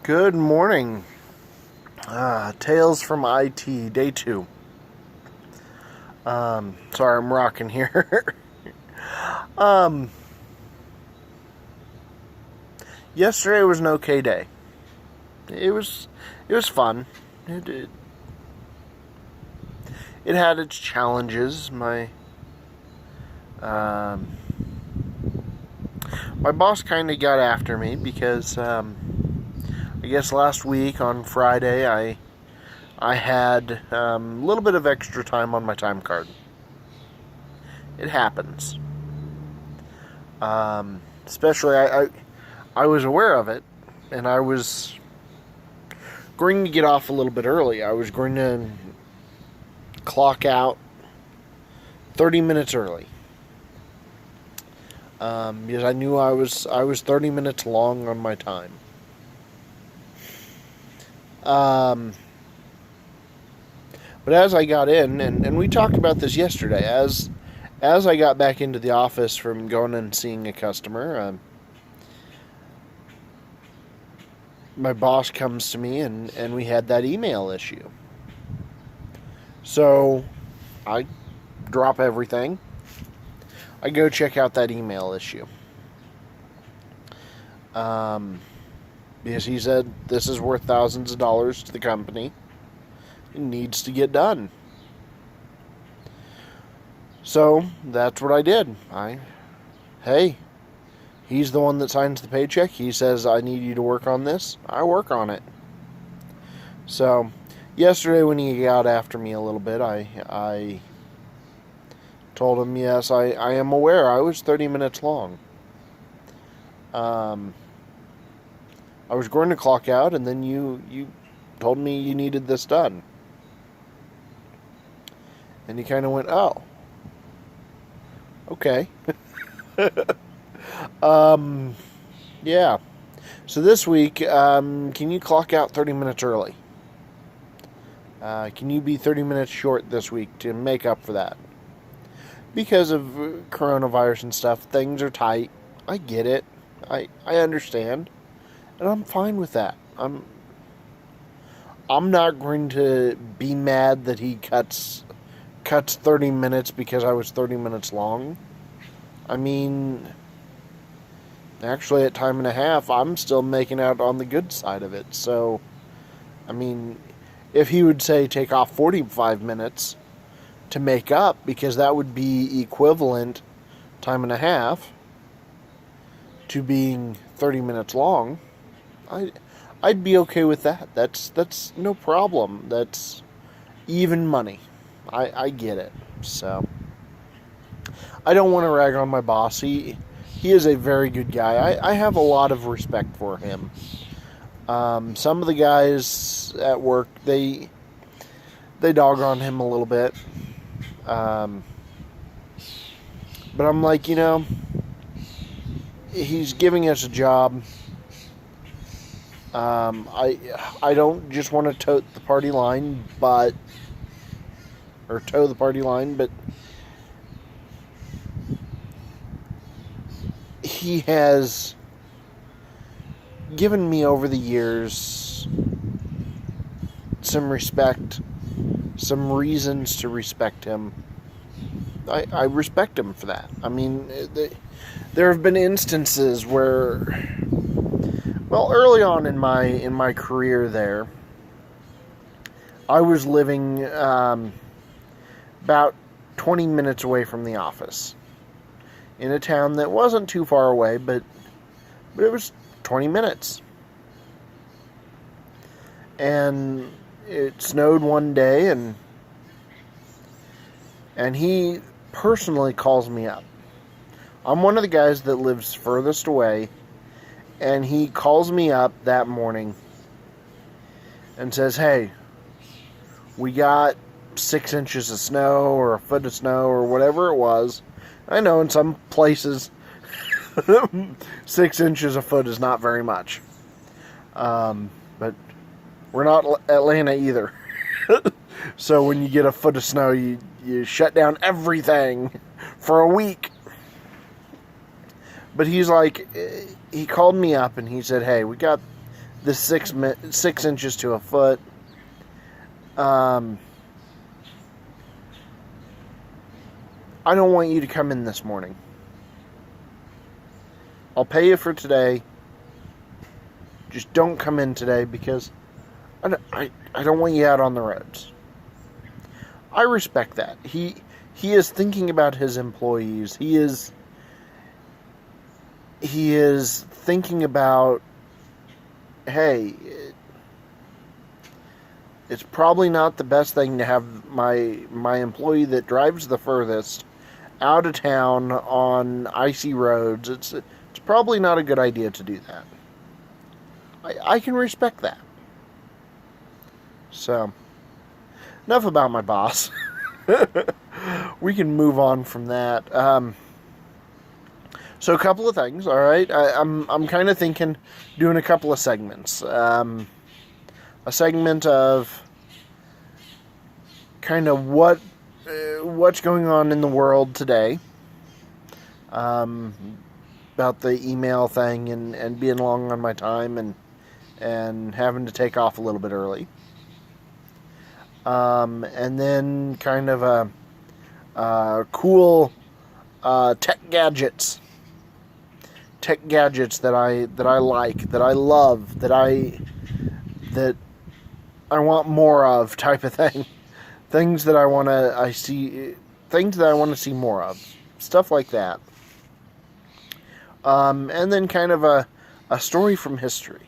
Good morning. Tales from IT, day 2. Sorry, I'm rocking here. Yesterday was an okay day. It was fun. It had its challenges. My boss kind of got after me because I guess last week on Friday I had a little bit of extra time on my time card. It happens. Especially I was aware of it, and I was going to get off a little bit early. I was going to clock out 30 minutes early. Because I knew I was 30 minutes long on my time. But as I got in, and we talked about this yesterday, as I got back into the office from going and seeing a customer, my boss comes to me and we had that email issue. So I drop everything. I go check out that email issue. Because he said this is worth thousands of dollars to the company. It needs to get done. So that's what I did. Hey, he's the one that signs the paycheck. He says, I need you to work on this. I work on it. So yesterday when he got after me a little bit, I told him, yes, I am aware I was 30 minutes long. I was going to clock out, and then you told me you needed this done. And he kind of went, oh. Okay. Yeah. So this week, can you clock out 30 minutes early? Can you be 30 minutes short this week to make up for that? Because of coronavirus and stuff, things are tight. I get it. I understand. And I'm fine with that. I'm not going to be mad that he cuts 30 minutes because I was 30 minutes long. I mean, actually at time and a half, I'm still making out on the good side of it. So, I mean, if he would say take off 45 minutes to make up, because that would be equivalent time and a half to being 30 minutes long, I'd be okay with that. That's no problem. That's even money. I get it. So I don't want to rag on my boss. He is a very good guy. I have a lot of respect for him. Some of the guys at work, they dog on him a little bit. But I'm like, he's giving us a job. I don't just want to toe the party line, but he has given me over the years some respect, some reasons to respect him. I respect him for that. I mean, there have been instances where, well, early on in my career there, I was living about 20 minutes away from the office in a town that wasn't too far away, but it was 20 minutes. And it snowed one day, and he personally calls me up. I'm one of the guys that lives furthest away, and he calls me up that morning and says, hey, we got 6 inches of snow or a foot of snow or whatever it was. I know in some places 6 inches a foot is not very much. But we're not Atlanta either. So when you get a foot of snow, you shut down everything for a week. But he's like, he called me up and he said, hey, we got the 6 inches to a foot. I don't want you to come in this morning. I'll pay you for today. Just don't come in today because I don't want you out on the roads. I respect that. He is thinking about his employees. He is thinking about, hey, it's probably not the best thing to have my employee that drives the furthest out of town on icy roads. It's probably not a good idea to do that. I can respect that. So, enough about my boss. We can move on from that. So a couple of things, all right. I'm kind of thinking doing a couple of segments. A segment of kind of what's going on in the world today. About the email thing and being long on my time and having to take off a little bit early. And then kind of a cool tech gadgets that I like, that I love, that I want more of, type of thing. Things that I want to see more of, stuff like that. And then kind of a story from history,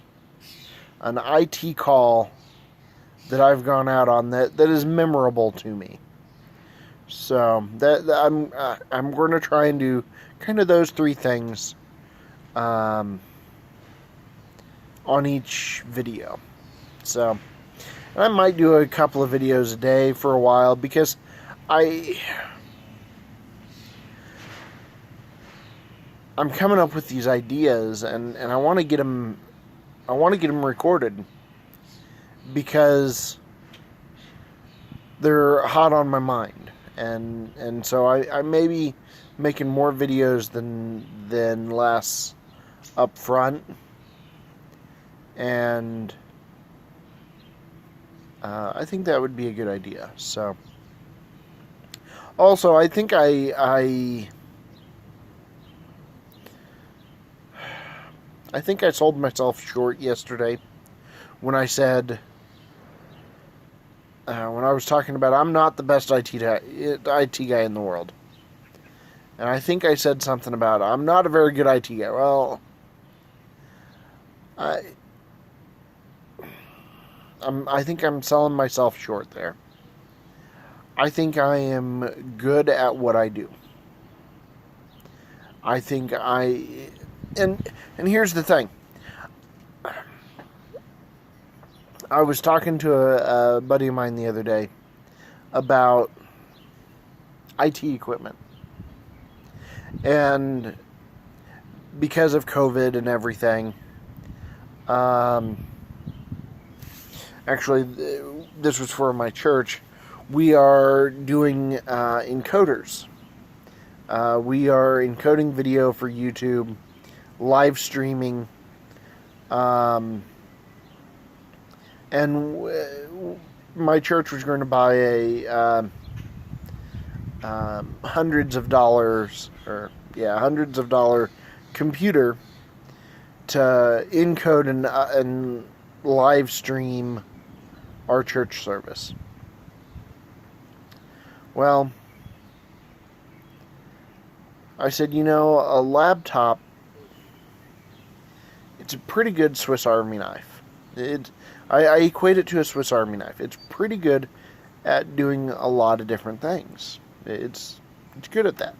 an IT call that I've gone out on that is memorable to me. So that I'm going to try and do kind of those three things on each video. So, and I might do a couple of videos a day for a while because I'm coming up with these ideas and I want to get them recorded because they're hot on my mind, and so I may be making more videos than less up front, and I think that would be a good idea. So, also, I think I sold myself short yesterday when I said, when I was talking about I'm not the best IT guy in the world. And I think I said something about I'm not a very good IT guy. Well, I think I'm selling myself short there. I think I am good at what I do. I think and here's the thing. I was talking to a buddy of mine the other day about IT equipment. And because of COVID and everything, actually, this was for my church, we are doing encoders. We are encoding video for YouTube, live streaming, and my church was going to buy a hundreds of dollar computer to encode and live stream our church service. Well, I said, a laptop, it's a pretty good Swiss Army knife. I equate it to a Swiss Army knife. It's pretty good at doing a lot of different things. It's good at that.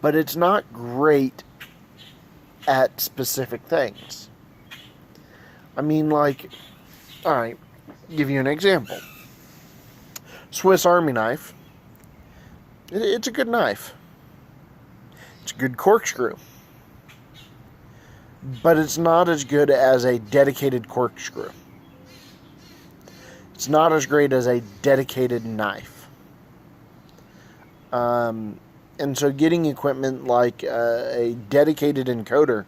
But it's not great at specific things. I mean, like, alright, give you an example. Swiss Army knife, it's a good knife. It's a good corkscrew. But it's not as good as a dedicated corkscrew. It's not as great as a dedicated knife. And so getting equipment like a dedicated encoder,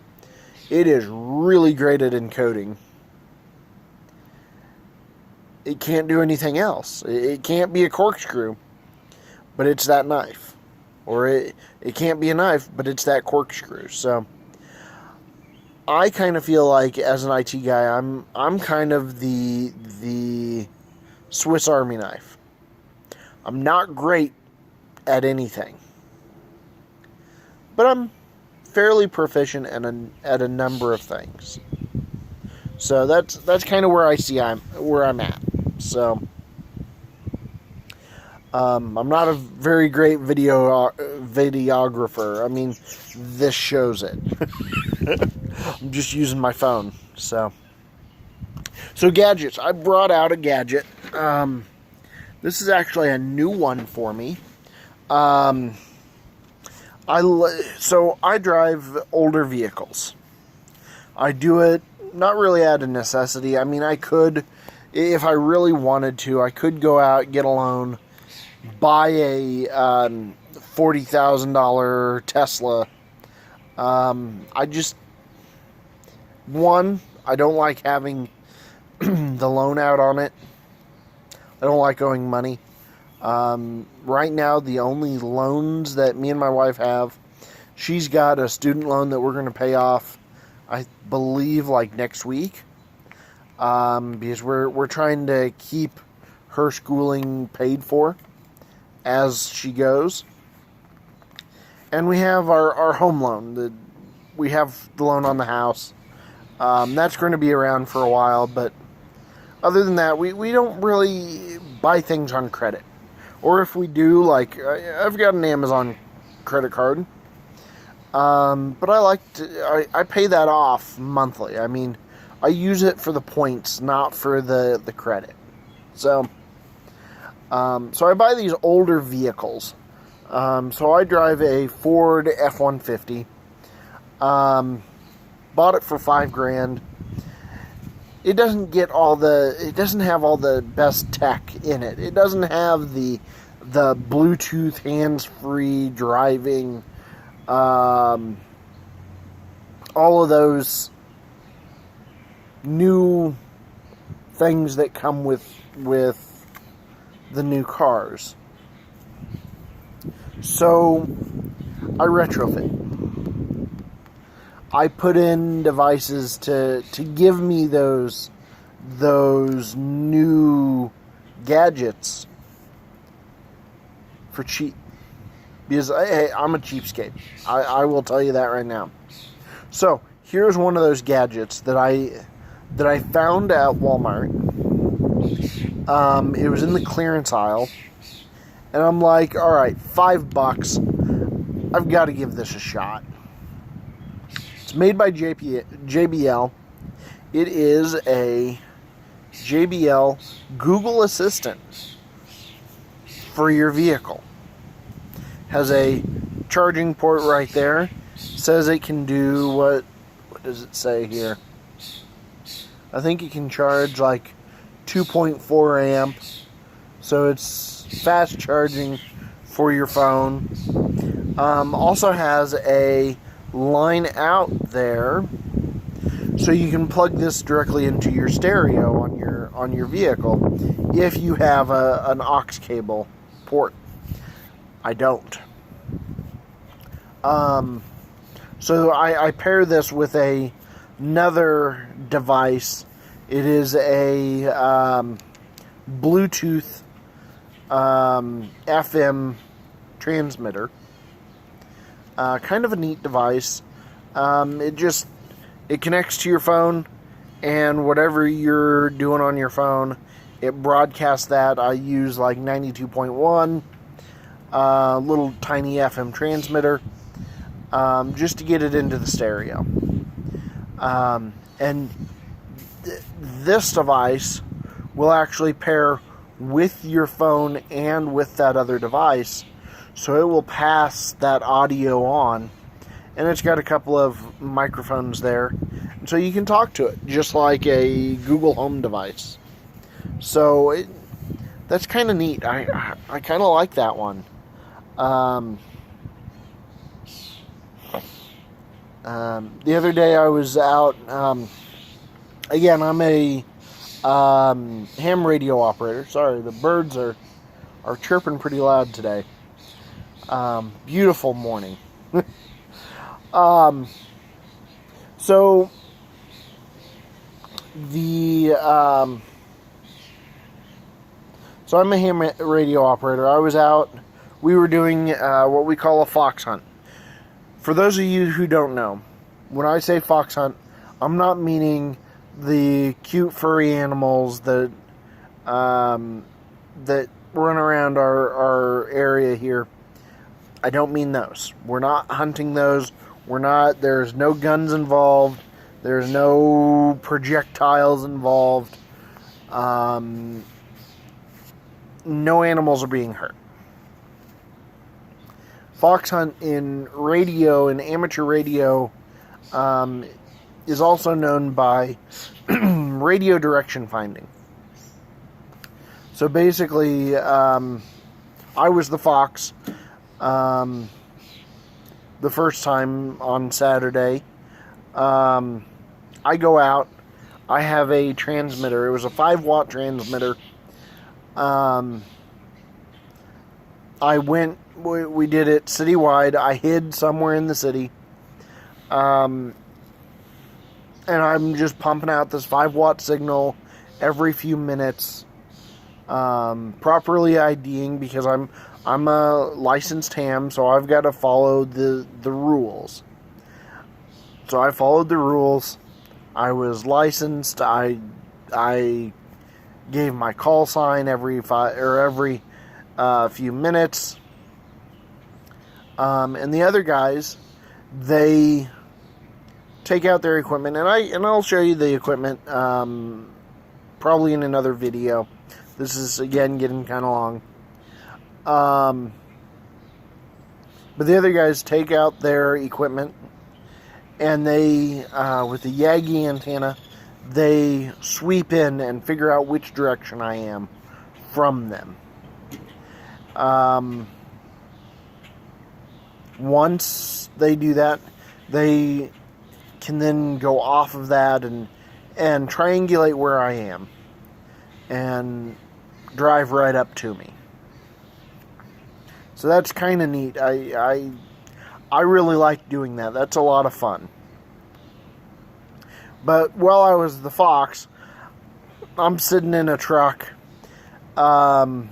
it is really great at encoding. it can't do anything else. It can't be a corkscrew, but it's that knife. Or it can't be a knife, but it's that corkscrew. So I kind of feel like, as an IT guy, I'm kind of the Swiss Army knife. I'm not great at anything, but I'm fairly proficient at a number of things. So that's kind of where I see where I'm at. So I'm not a very great videographer. I mean, this shows it. I'm just using my phone. So gadgets. I brought out a gadget. This is actually a new one for me. I drive older vehicles. I do it not really out of necessity. I mean, I could, if I really wanted to, I could go out, get a loan, buy a $40,000 Tesla. I don't like having the loan out on it. I don't like owing money. Right now, the only loans that me and my wife have, she's got a student loan that we're going to pay off, I believe, like next week. Because we're trying to keep her schooling paid for as she goes. And we have our home loan. We have the loan on the house. That's going to be around for a while, but other than that, we don't really buy things on credit. Or if we do, like, I've got an Amazon credit card. But I pay that off monthly. I mean, I use it for the points, not for the credit. So I buy these older vehicles. So I drive a Ford F-150. Bought it for $5,000. It doesn't have all the best tech in it. It doesn't have the Bluetooth hands-free driving, all of those new things that come with the new cars. So I retrofit. I put in devices to give me those new gadgets for cheap. Because I'm a cheapskate. I will tell you that right now. So here's one of those gadgets that I found at Walmart. It was in the clearance aisle, and I'm like, all right, $5. I've got to give this a shot. It's made by JBL. It is a JBL Google Assistant for your vehicle. Has a charging port right there. Says it can do what does it say here? I think it can charge like 2.4 amps. So it's fast charging for your phone. Also has a line out there, so you can plug this directly into your stereo on your vehicle if you have an aux cable port. I don't. So I pair this with another device. It is a Bluetooth FM transmitter. Kind of a neat device. It connects to your phone, and whatever you're doing on your phone, it broadcasts that. I use like 92.1, little tiny FM transmitter, just to get it into the stereo. And this device will actually pair with your phone and with that other device. So it will pass that audio on, and it's got a couple of microphones there, and so you can talk to it just like a Google Home device. So that's kind of neat. I kind of like that one. The other day I was out. Again, I'm ham radio operator. Sorry, the birds are chirping pretty loud today. Beautiful morning. So I'm a ham radio operator. I was out. We were doing what we call a fox hunt. For those of you who don't know, when I say fox hunt, I'm not meaning the cute furry animals that run around our area here. I don't mean those. We're not hunting those. There's no guns involved. There's no projectiles involved. No animals are being hurt. Fox hunt in radio, in amateur radio, is also known by radio direction finding. So basically, I was the fox the first time on Saturday. I go out. I have a transmitter. It was a 5-watt transmitter. We did it citywide. I hid somewhere in the city. And I'm just pumping out this 5-watt signal every few minutes. Properly IDing, because I'm a licensed ham, so I've got to follow the rules. So I followed the rules. I was licensed. I gave my call sign every few minutes. And the other guys, they take out their equipment, and I'll show you the equipment probably in another video. This is again getting kind of long. But the other guys take out their equipment, and they, with the Yagi antenna, they sweep in and figure out which direction I am from them. Once they do that, they can then go off of that and triangulate where I am and drive right up to me. So that's kind of neat. I really like doing that. That's a lot of fun. But while I was the fox, I'm sitting in a truck. My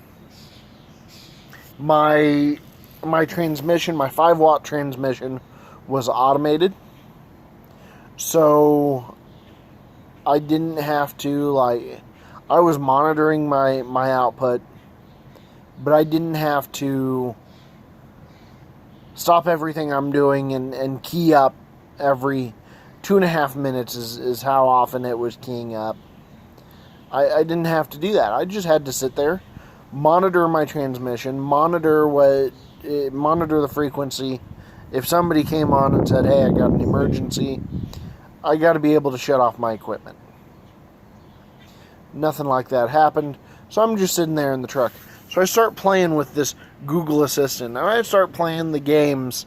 transmission, my 5-watt transmission, was automated. So I didn't have to, I was monitoring my output, but I didn't have to stop everything I'm doing and key up every 2.5 minutes is how often it was keying up. I didn't have to do that. I just had to sit there, monitor my transmission, monitor the frequency. If somebody came on and said, hey, I got an emergency, I got to be able to shut off my equipment. Nothing like that happened, so I'm just sitting there in the truck. So I start playing with this Google Assistant, and I start playing the games,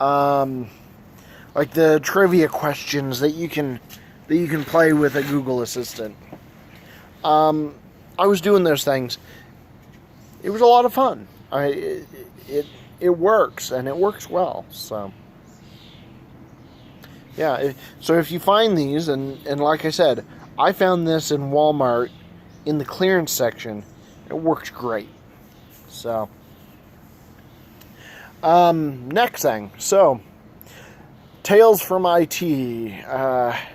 like the trivia questions that you can play with a Google Assistant. I was doing those things. It was a lot of fun. It works, and it works well. So yeah. So if you find these, and like I said, I found this in Walmart in the clearance section. It works great. So next thing. So Tales from IT,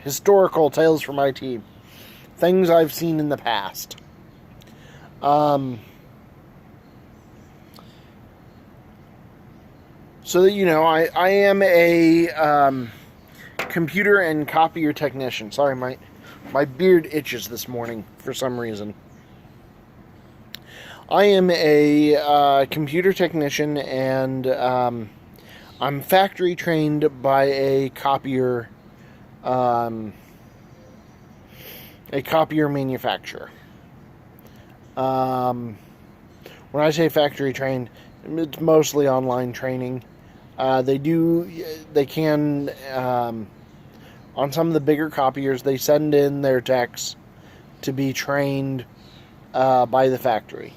historical Tales from IT, things I've seen in the past. So that you know, I am a computer and copier technician. Sorry, my beard itches this morning for some reason. I am a computer technician, and I'm factory trained by a copier manufacturer. When I say factory trained, it's mostly online training. They can, on some of the bigger copiers, they send in their techs to be trained by the factory.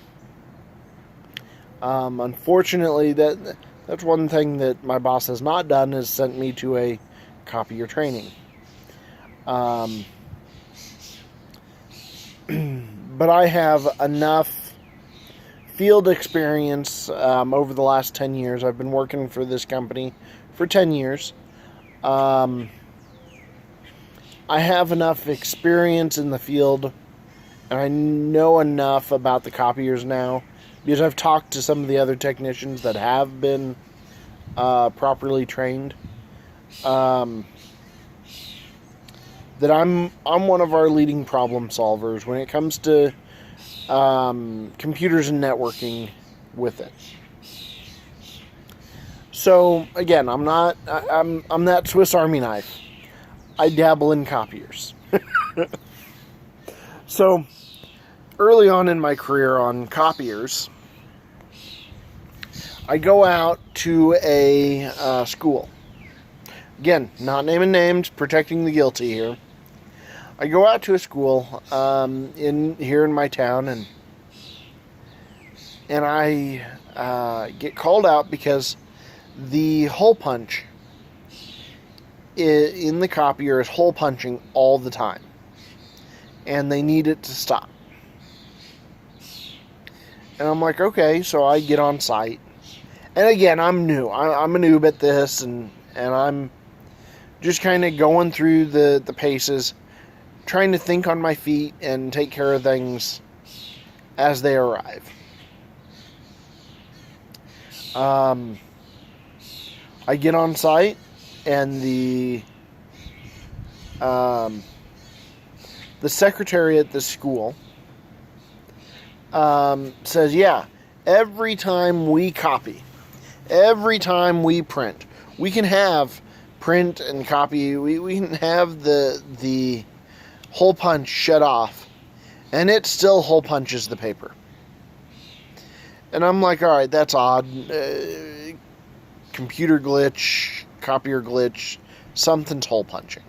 Unfortunately, that's one thing that my boss has not done, is sent me to a copier training. But I have enough field experience over the last 10 years. I've been working for this company for 10 years. I have enough experience in the field, and I know enough about the copiers now, because I've talked to some of the other technicians that have been properly trained, that I'm one of our leading problem solvers when it comes to computers and networking with it. So again, I'm that Swiss Army knife. I dabble in copiers. So early on in my career on copiers, I go out to a school. Again, not naming names, protecting the guilty here. I go out to a school here in my town, and I get called out because the hole punch in the copier is hole punching all the time, and they need it to stop. And I'm like, okay, so I get on site, and again, I'm new. I'm a noob at this, and I'm just kind of going through the paces, trying to think on my feet and take care of things as they arrive. I get on site, and the secretary at the school says, yeah, every time we copy, every time we print, we can have print and copy, we can have the hole punch shut off, and it still hole punches the paper. And I'm like, all right, that's odd. Computer glitch, copier glitch, something's hole punching.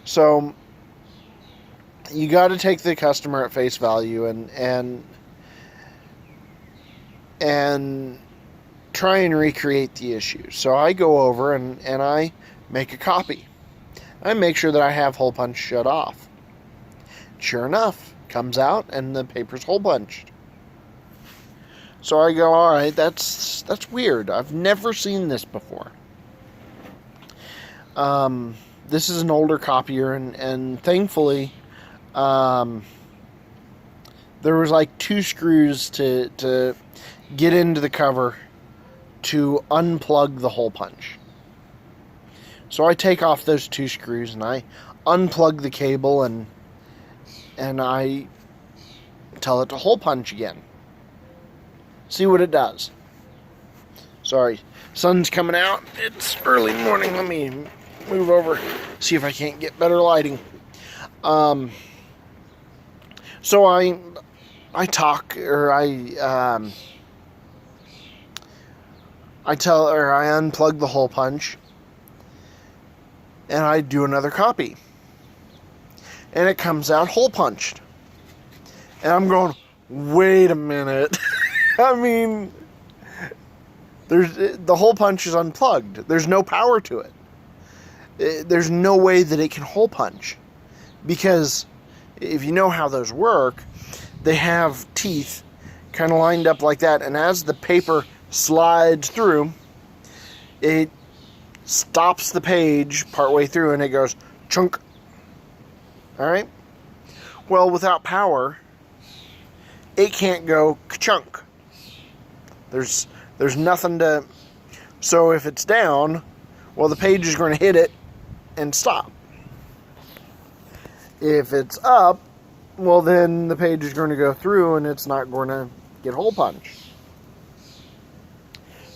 So you got to take the customer at face value and try and recreate the issue. So I go over and I make a copy. I make sure that I have hole punch shut off. Sure enough, comes out and the paper's hole punched. So I go, all right, that's weird. I've never seen this before. This is an older copier, and thankfully, there was like 2 screws to get into the cover to unplug the hole punch. So I take off those 2 screws and I unplug the cable and I tell it to hole punch again. See what it does. Sorry, sun's coming out. It's early morning. Let me move over, see if I can't get better lighting. So I unplug the hole punch, and I do another copy, and it comes out hole punched, and I'm going, wait a minute. I mean, the hole punch is unplugged. There's no power to it. There's no way that it can hole punch, because if you know how those work, they have teeth kind of lined up like that, and as the paper slides through, it stops the page partway through and it goes chunk. Alright? Well, without power, it can't go ka-chunk. There's nothing to... So if it's down, well, the page is going to hit it and stop. If it's up, well, then the page is going to go through and it's not going to get hole punched.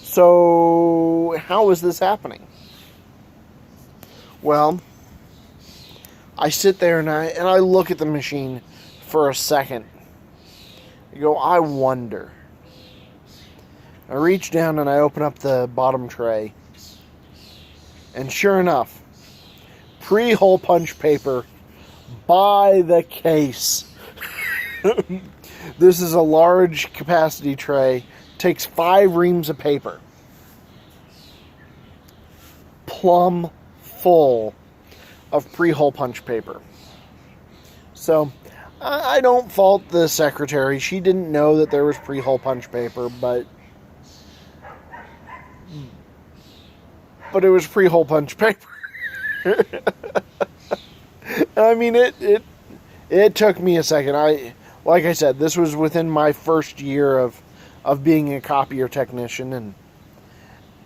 So how is this happening? Well, I sit there and I look at the machine for a second. I go, I wonder. I reach down and I open up the bottom tray. And sure enough, pre-hole punch paper Buy the case. This is a large capacity tray. Takes 5 reams of paper. Plumb full of pre-hole punch paper. So, I don't fault the secretary. She didn't know that there was pre-hole punch paper, but it was pre-hole punch paper. I mean, it took me a second. Like I said, this was within my first year of being a copier technician,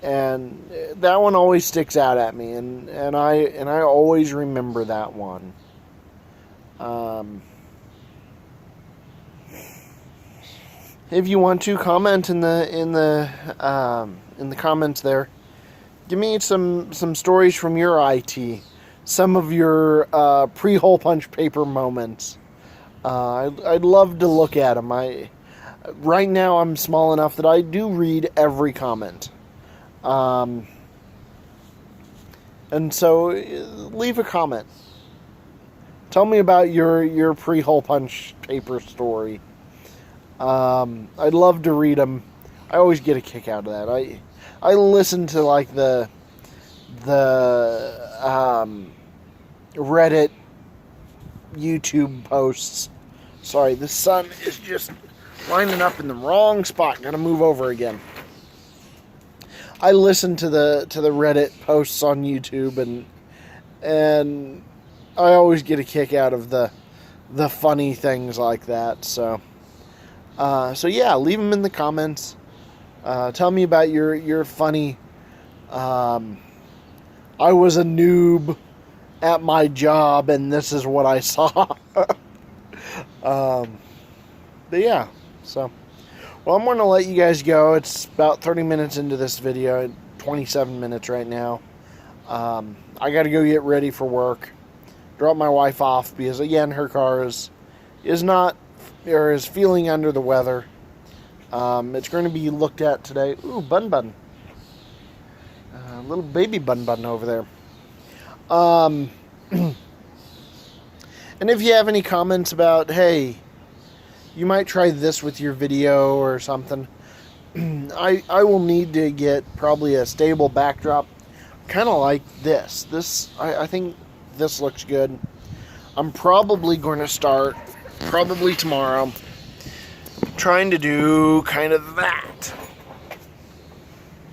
and that one always sticks out at me, and I always remember that one. If you want to comment in the comments there, give me some stories from your IT, some of your pre-hole punch paper moments. I'd love to look at them. Right now I'm small enough that I do read every comment. And so leave a comment. Tell me about your pre-hole punch paper story. I'd love to read them. I always get a kick out of that. I listen to like the Reddit, YouTube posts. Sorry, the sun is just lining up in the wrong spot. Gotta move over again. I listen to the Reddit posts on YouTube, and I always get a kick out of the funny things like that. So yeah, leave them in the comments. Tell me about your funny. I was a noob at my job, and this is what I saw. But yeah, so, well, I'm going to let you guys go. It's about 30 minutes into this video, 27 minutes right now. I got to go get ready for work, drop my wife off, because again, her car is feeling under the weather. It's going to be looked at today. Ooh, Bun. Little baby Bun over there. And if you have any comments about, hey, you might try this with your video or something, I will need to get probably a stable backdrop, kind of like this. I think this looks good. I'm probably going to start, probably tomorrow, trying to do kind of that.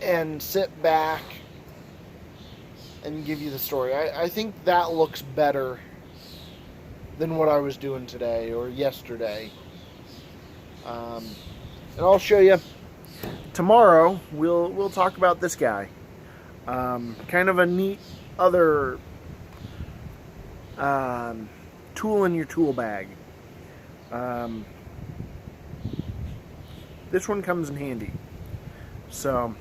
And sit back and give you the story. I think that looks better than what I was doing today or yesterday. And I'll show you tomorrow. We'll talk about this guy. Kind of a neat other tool in your tool bag. This one comes in handy. So,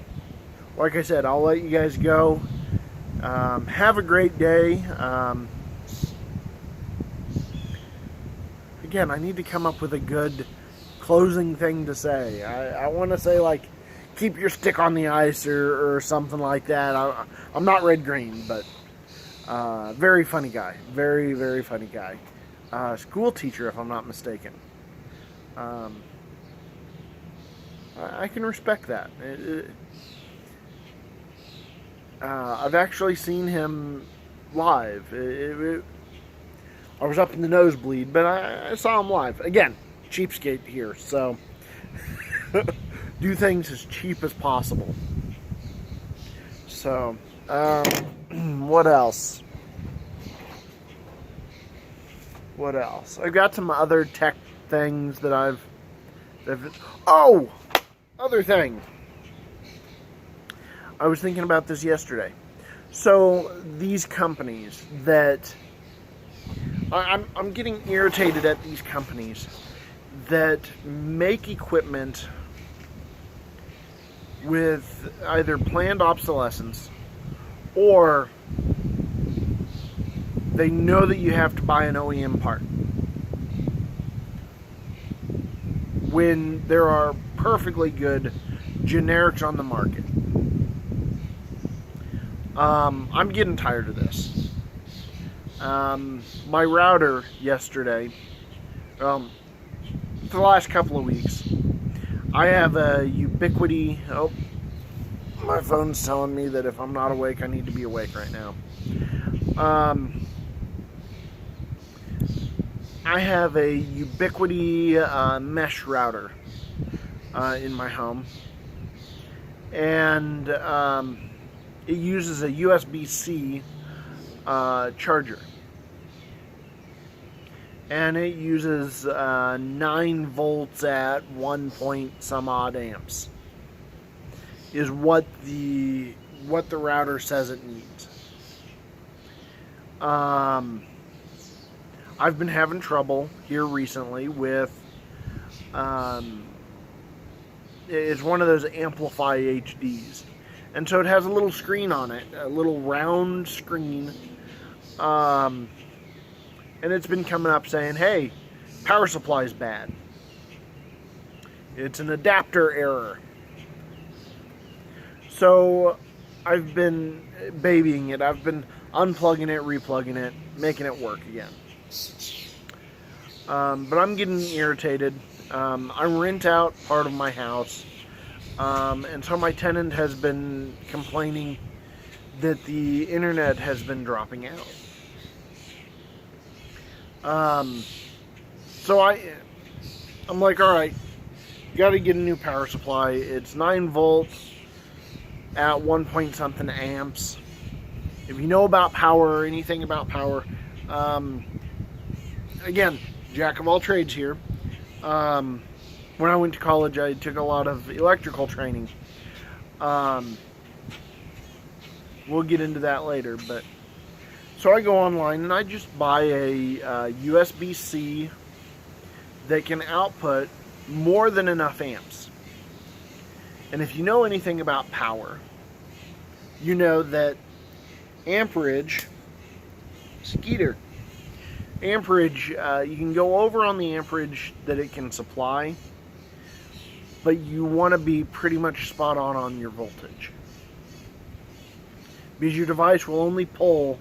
like I said, I'll let you guys go. Have a great day. Again, I need to come up with a good closing thing to say. I want to say, like, keep your stick on the ice or something like that. I'm not red-green, but very funny guy. Very, very funny guy. School teacher, if I'm not mistaken. I can respect that. I've actually seen him live. I was up in the nosebleed, but I saw him live. Again, cheapskate here, so do things as cheap as possible. So, what else? I've got some other tech things that other thing. I was thinking about this yesterday. So, these companies that I'm getting irritated at, these companies that make equipment with either planned obsolescence or they know that you have to buy an OEM part when there are perfectly good generics on the market. I'm getting tired of this. My router yesterday, for the last couple of weeks, I have a Ubiquiti. Oh, my phone's telling me that if I'm not awake, I need to be awake right now. I have a Ubiquiti mesh router in my home, and it uses a USB-C charger, and it uses 9 volts at 1 point some odd amps is what the router says it needs. I've been having trouble here recently with it's one of those Amplify HDs, and so it has a little screen on it, a little round screen, and it's been coming up saying, hey, power supply's bad. It's an adapter error. So I've been babying it. I've been unplugging it, replugging it, making it work again. But I'm getting irritated. I rent out part of my house, and so my tenant has been complaining that the internet has been dropping out. So I'm like, all right, got to get a new power supply. It's 9 volts at 1 point something amps. If you know about power or anything about power, again, jack of all trades here. When I went to college, I took a lot of electrical training. We'll get into that later, but so I go online and I just buy a USB-C that can output more than enough amps. And if you know anything about power, you know that amperage, amperage, you can go over on the amperage that it can supply, but you want to be pretty much spot on your voltage, because your device will only pull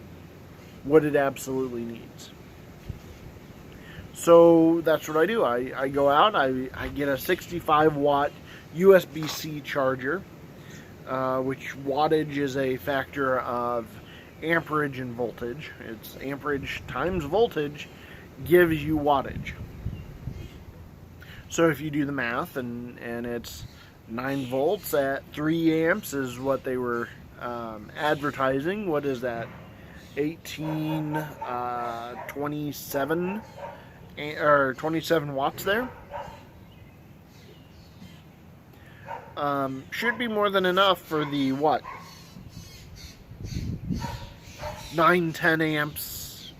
what it absolutely needs. So that's what I do. I go out, I get a 65 watt USB-C charger, which wattage is a factor of amperage and voltage. It's amperage times voltage gives you wattage. So if you do the math, and it's 9 volts at 3 amps is what they were advertising. What is that? 27 or 27 watts there. Should be more than enough for the what? 9, 10 amps,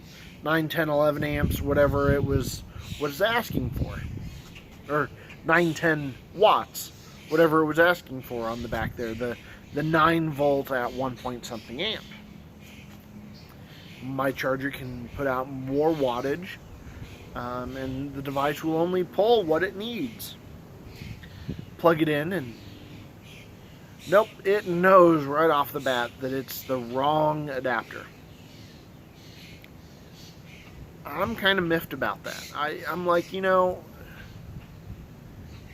9, 10, 11 amps, whatever it was asking for. Or 9, 10 watts, whatever it was asking for on the back there. The 9 volt at 1 point something amp. My charger can put out more wattage, and the device will only pull what it needs. Plug it in and nope, it knows right off the bat that it's the wrong adapter. I'm kind of miffed about that. I'm like,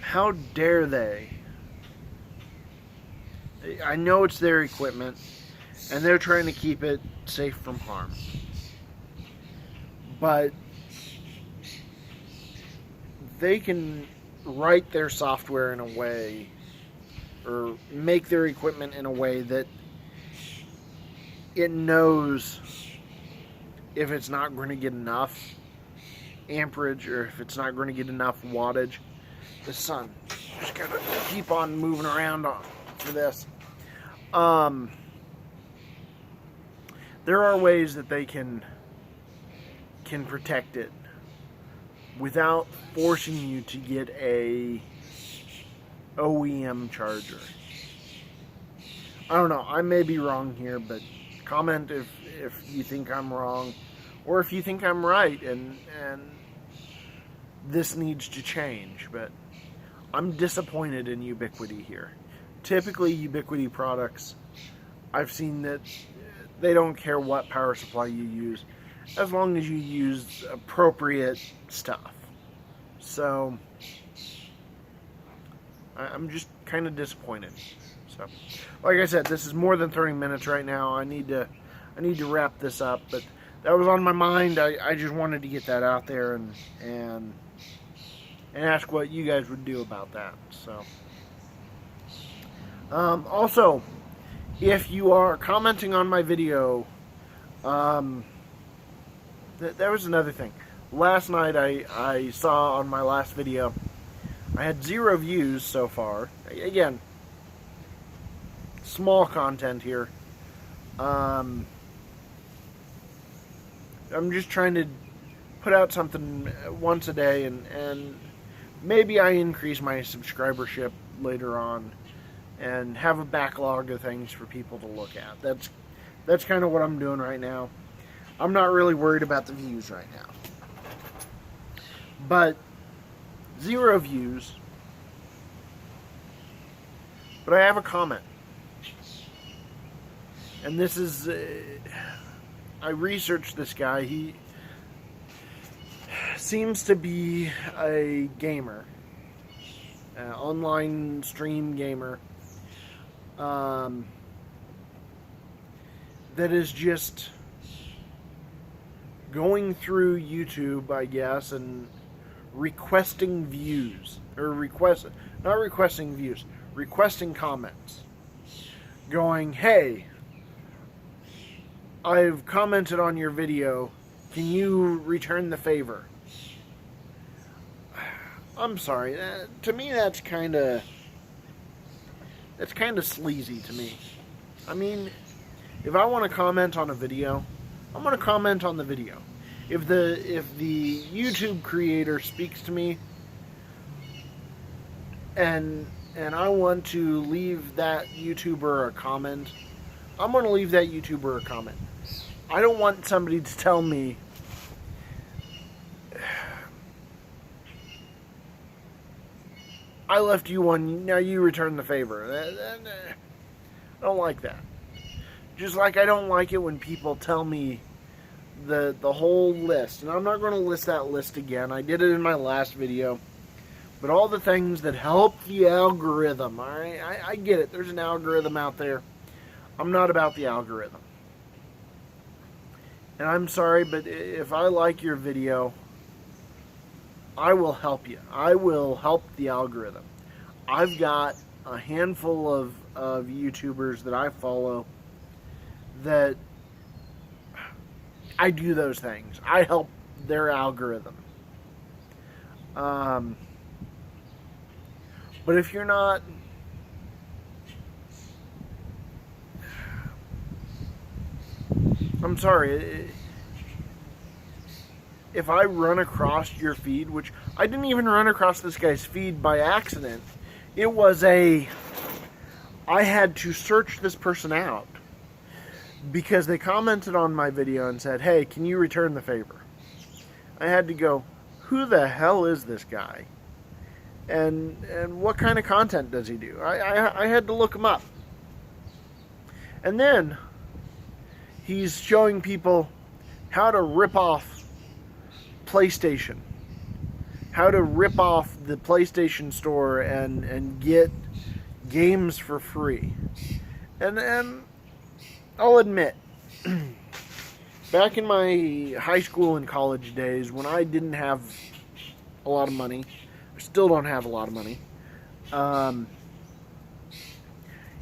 how dare they? I know it's their equipment, and they're trying to keep it safe from harm. But they can write their software in a way, or make their equipment in a way that it knows if it's not going to get enough amperage, or if it's not going to get enough wattage. The sun just gotta keep on moving around for this. There are ways that they can protect it without forcing you to get a OEM charger. I don't know, I may be wrong here, but comment if you think I'm wrong, or if you think I'm right and this needs to change. But I'm disappointed in Ubiquiti here. Typically Ubiquiti products, I've seen that they don't care what power supply you use. as long as you use appropriate stuff. So I'm just kind of disappointed. So, like I said, this is more than 30 minutes right now. I need to wrap this up, but that was on my mind. I just wanted to get that out there and ask what you guys would do about that. So, also, if you are commenting on my video, there was another thing. Last night I saw on my last video, I had 0 views so far. Again, small content here. I'm just trying to put out something once a day, and maybe I increase my subscribership later on and have a backlog of things for people to look at. That's kind of what I'm doing right now. I'm not really worried about the views right now. But 0 views. But I have a comment. And this is... I researched this guy. He seems to be a gamer. An online stream gamer. That is just going through YouTube, I guess, and requesting views. Not requesting views. Requesting comments. Going, hey, I've commented on your video. Can you return the favor? I'm sorry. To me, that's kind of sleazy to me. I mean, if I want to comment on a video, I'm going to comment on the video. If the YouTube creator speaks to me and I want to leave that YouTuber a comment, I'm going to leave that YouTuber a comment. I don't want somebody to tell me, I left you one, now you return the favor. I don't like that. Just like I don't like it when people tell me the whole list. And I'm not going to list that list again. I did it in my last video. But all the things that help the algorithm. Alright? I get it. There's an algorithm out there. I'm not about the algorithm. And I'm sorry, but if I like your video, I will help you. I will help the algorithm. I've got a handful of YouTubers that I follow that I do those things. I help their algorithm. But if you're not... I'm sorry. If I run across your feed, which I didn't even run across this guy's feed by accident. It was I had to search this person out because they commented on my video and said, hey, can you return the favor? I had to go, who the hell is this guy? And what kind of content does he do? I had to look him up. And then he's showing people how to rip off PlayStation. How to rip off the PlayStation Store and get games for free. And I'll admit, back in my high school and college days, when I didn't have a lot of money, I still don't have a lot of money,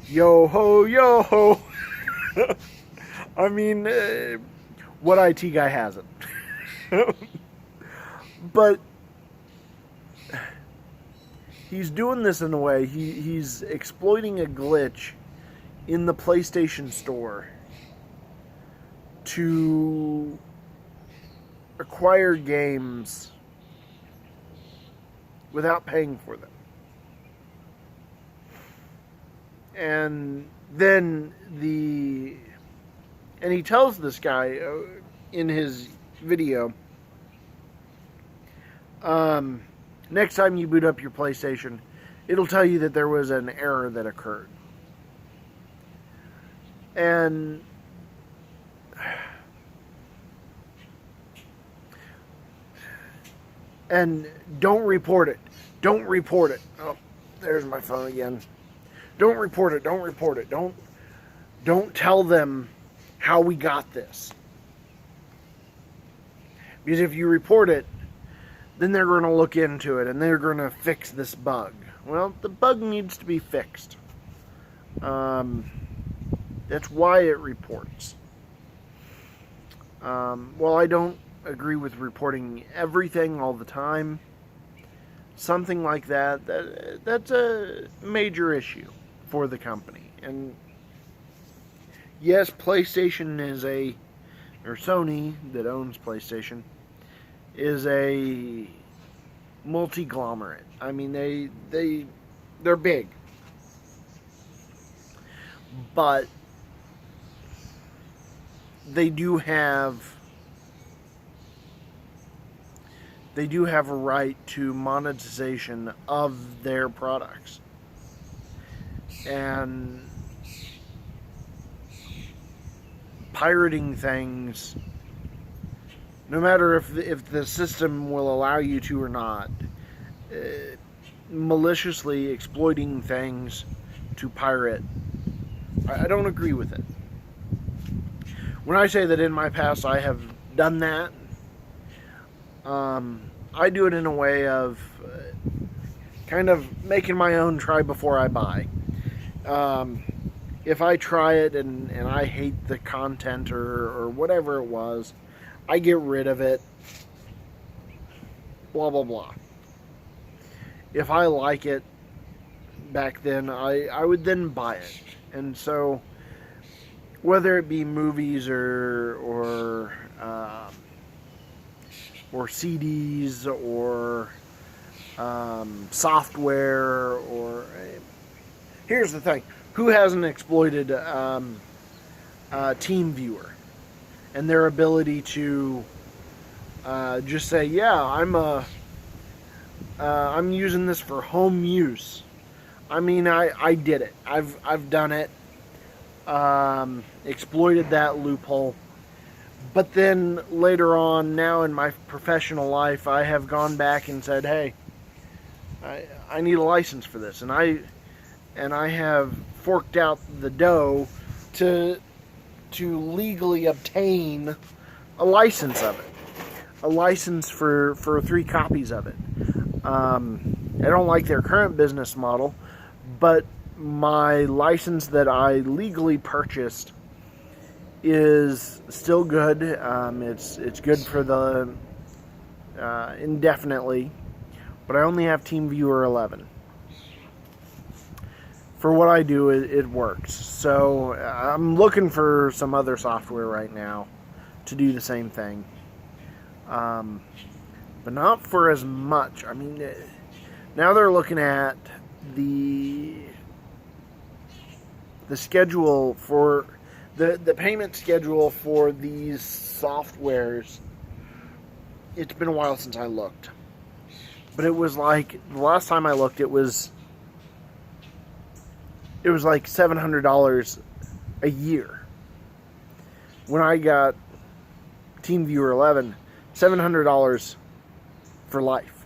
yo ho, yo ho. I mean, what IT guy hasn't? But he's doing this in a way, he's exploiting a glitch in the PlayStation Store to acquire games without paying for them. And then and he tells this guy in his video, next time you boot up your PlayStation, it'll tell you that there was an error that occurred. And And don't report it. Don't report it. Oh, there's my phone again. Don't report it. Don't report it. Don't tell them how we got this. Because if you report it, then they're going to look into it and they're going to fix this bug. Well, the bug needs to be fixed. That's why it reports. Well, I don't agree with reporting everything all the time. Something like that's a major issue for the company. And yes, PlayStation is or Sony, that owns PlayStation, is a multi-glomerate. I mean, they're big. But they do have a right to monetization of their products. And pirating things, no matter if the system will allow you to or not, maliciously exploiting things to pirate, I don't agree with it. When I say that in my past I have done that, I do it in a way of kind of making my own try before I buy. If I try it and I hate the content or whatever it was, I get rid of it. Blah, blah, blah. If I like it back then, I would then buy it. And so, whether it be movies or CDs or software or... Here's the thing. Who hasn't exploited TeamViewer and their ability to just say, yeah, I'm using this for home use. I mean, I did it. I've done it. Exploited that loophole. But then later on, now in my professional life, I have gone back and said, hey, I need a license for this. And I have forked out the dough to legally obtain a license of it. A license for 3 copies of it. I don't like their current business model, but my license that I legally purchased is still good. It's good for the indefinitely, but I only have TeamViewer 11. For what I do, it works. So I'm looking for some other software right now to do the same thing, but not for as much. I mean, now they're looking at the schedule for the payment schedule for these softwares. It's been a while since I looked, but it was like the last time I looked, it was like $700 a year. When I got TeamViewer 11, $700 for life.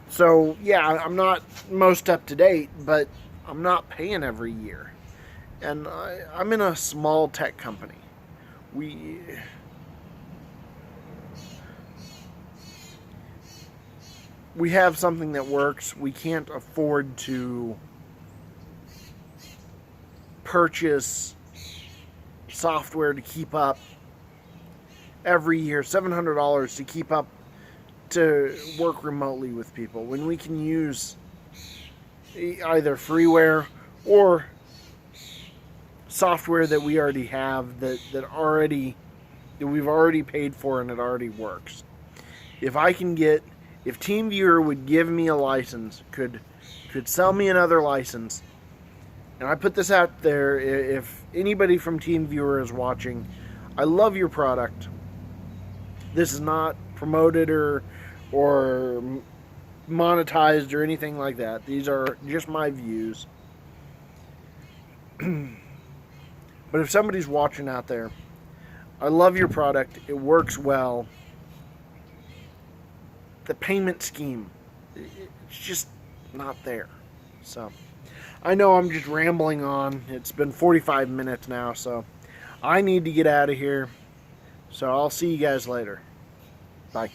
So yeah, I'm not most up to date, but I'm not paying every year. And I'm in a small tech company. We have something that works. We can't afford to purchase software to keep up every year. $700 to keep up to work remotely with people, when we can use either freeware or software that we already have that we've already paid for and it already works. If TeamViewer would give me a license, could sell me another license, and I put this out there, if anybody from TeamViewer is watching, I love your product. This is not promoted or monetized or anything like that. These are just my views. But if somebody's watching out there, I love your product. It works well. the payment scheme, it's just not there. So I know I'm just rambling on. It's been 45 minutes now, so I need to get out of here. So I'll see you guys later. Bye.